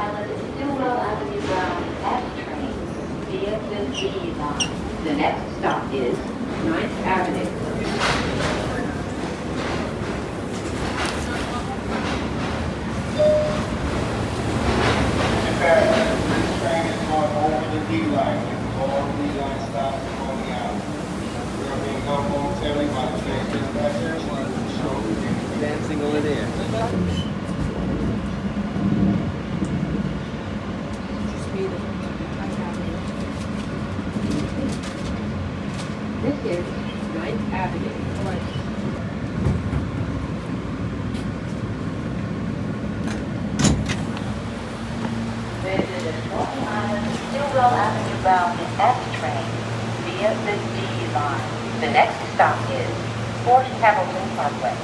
Island Stillwell Avenue bound F train via the D line. The next stop is 9th Avenue. This train is going over the D line. All D line stops are going out. We're being go momentarily by the train dispatcher. So dancing over there. This is 9th Avenue. This is a Long Island Stillwell Avenue bound F train via the D line. The next stop is Fort Hamilton Parkway.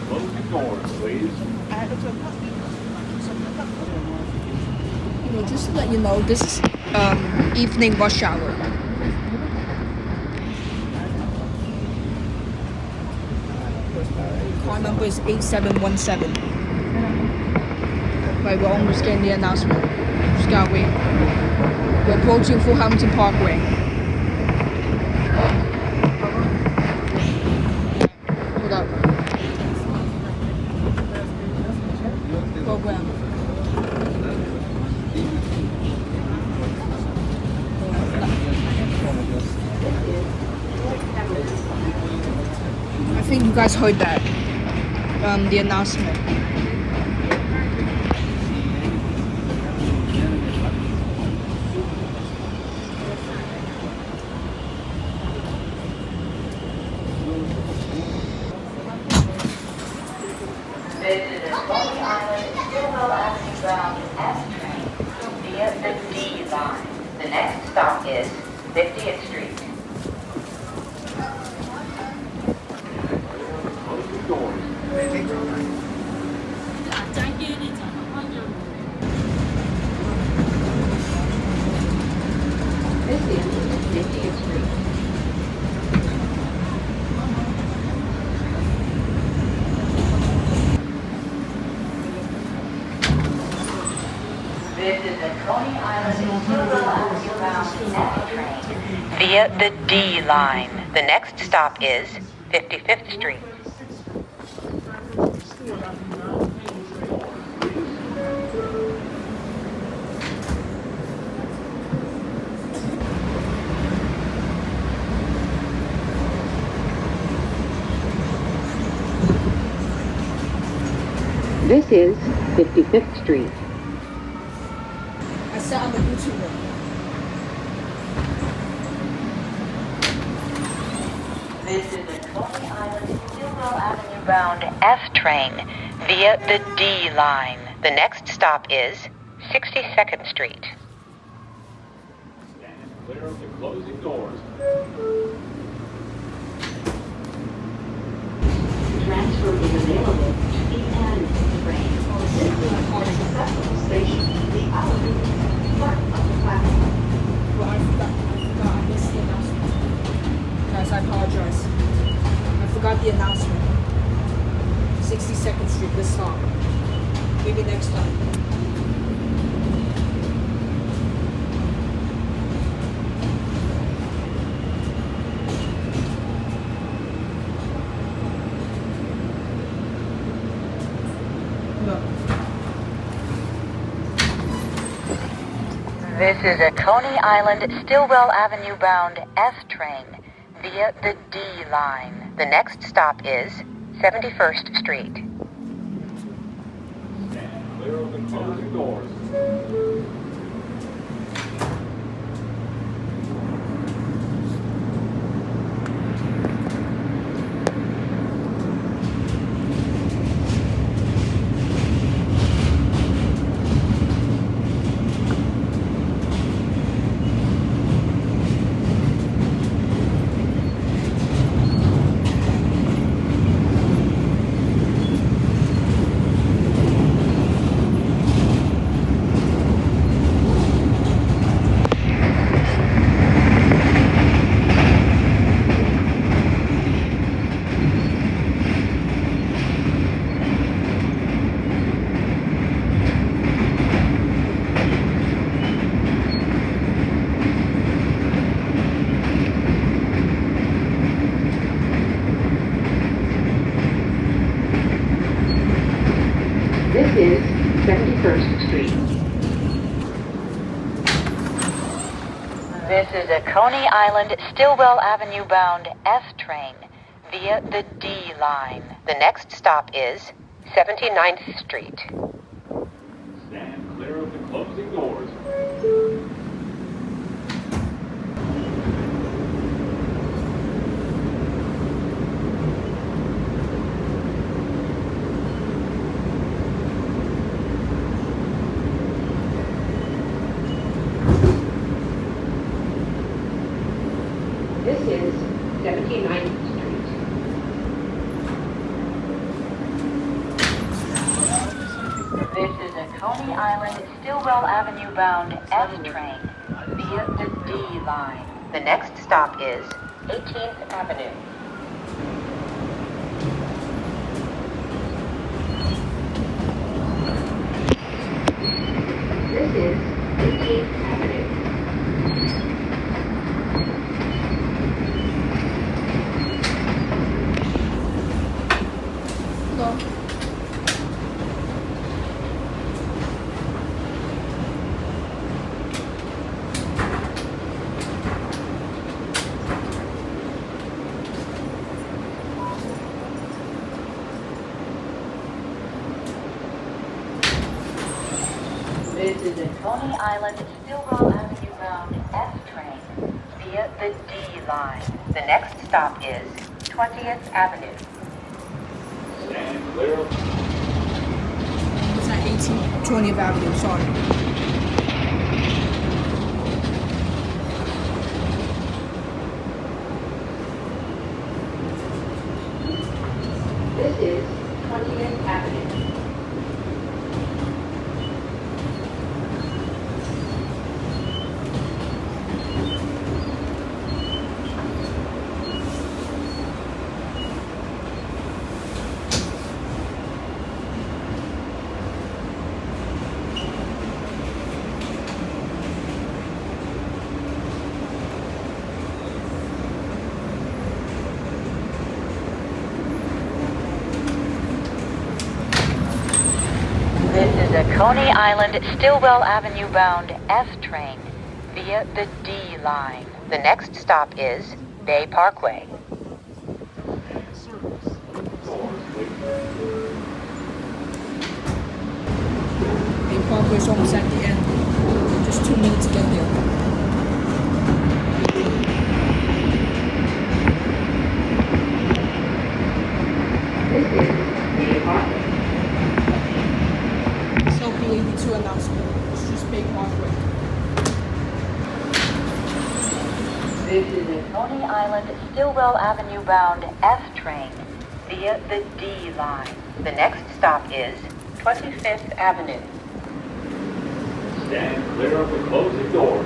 Close the doors, please. Just to let you know, this is evening rush hour. Car number is 8717. Right, we're almost getting the announcement. Just gotta wait. We're approaching Fort Hamilton Parkway. Hold up. Program. I think you guys heard that. The announcement. This is a Long Island Stillwell Avenue bound F train via the D line. The next stop is 50th Street. Close the doors. This is 50th Street. This is the Coney Island Stillwell Avenue bound F train via the D line. The next stop is 55th Street. This is 55th Street. I said I'm a YouTuber. This is the Coney Island Stillwell Avenue bound F train via the D line. The next stop is 62nd Street. Stand clear of the closing doors. Transfer is available to the end train. This is a successful station. The Avenue front of the platform. Well, I missed the announcement. Guys, I apologize. I forgot the announcement. 62nd Street, this stop. Maybe next time. This is a Coney Island Stillwell Avenue bound F train via the D line. The next stop is 71st Street. Stand clear of the closing doors. This is a Coney Island, Stillwell Avenue bound F train via the D line. The next stop is 79th Street. Stand clear of the closing doors. This is 79th Street. This is a Coney Island, Stillwell Avenue bound F train via the D line. The next stop is 18th Avenue. This is 18th Avenue. Hello. This is a Coney Island, Stillwell Avenue bound F train via the D line. The next stop is 20th Avenue. Stand clear of It's at 1820th Avenue, sorry. This is 20th Avenue. This is a Coney Island, Stillwell Avenue bound F train via the D line. The next stop is Bay Parkway. doors, please. The Parkway's almost at the end. Just 2 minutes to get there. This is Bay Parkway. It's LP82 announcement. It's just Bay Parkway. This is a Coney Island, Stillwell Avenue bound F train via the D line. The next stop is 25th Avenue. Stand clear of the closing doors.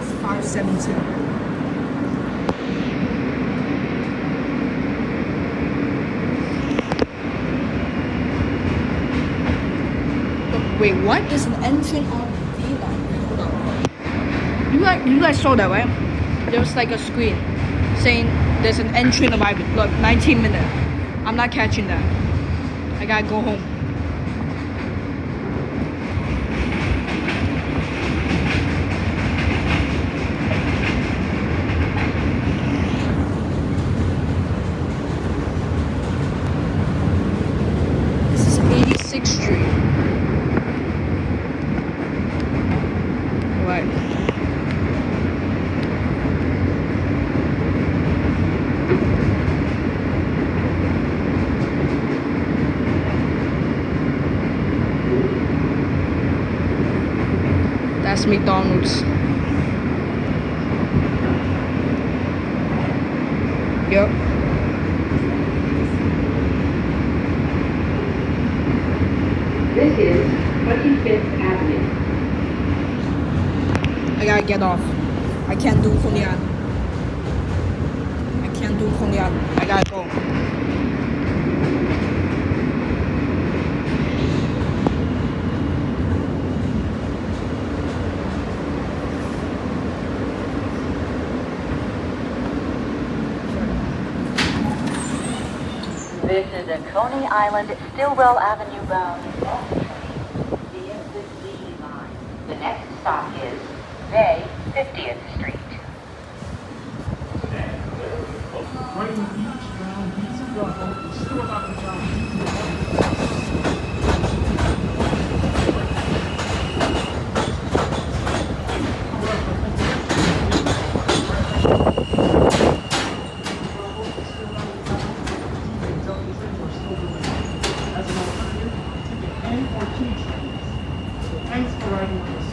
It's 517. Wait, what? There's an entrance on the D line. Hold on. You guys saw that, right? There was like a screen saying there's an entry arriving. Look, 19 minutes. I'm not catching that. I gotta go home. This is 86th Street. Right. That's McDonald's. Yep. This is 25th Avenue. I gotta get off. I can't do Coney Island. I can't do Coney Island. I gotta go. This is a Coney Island, Stillwell Avenue bound F train via the D line. The next stop is Bay 50th Street. Stand clear of the closing. Writing each round pizza waffle is still about the job. As an alternative, ticket N or T trains. Thanks for riding with us.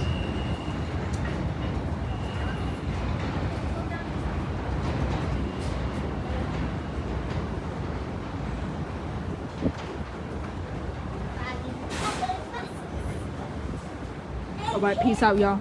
All right, peace out, y'all.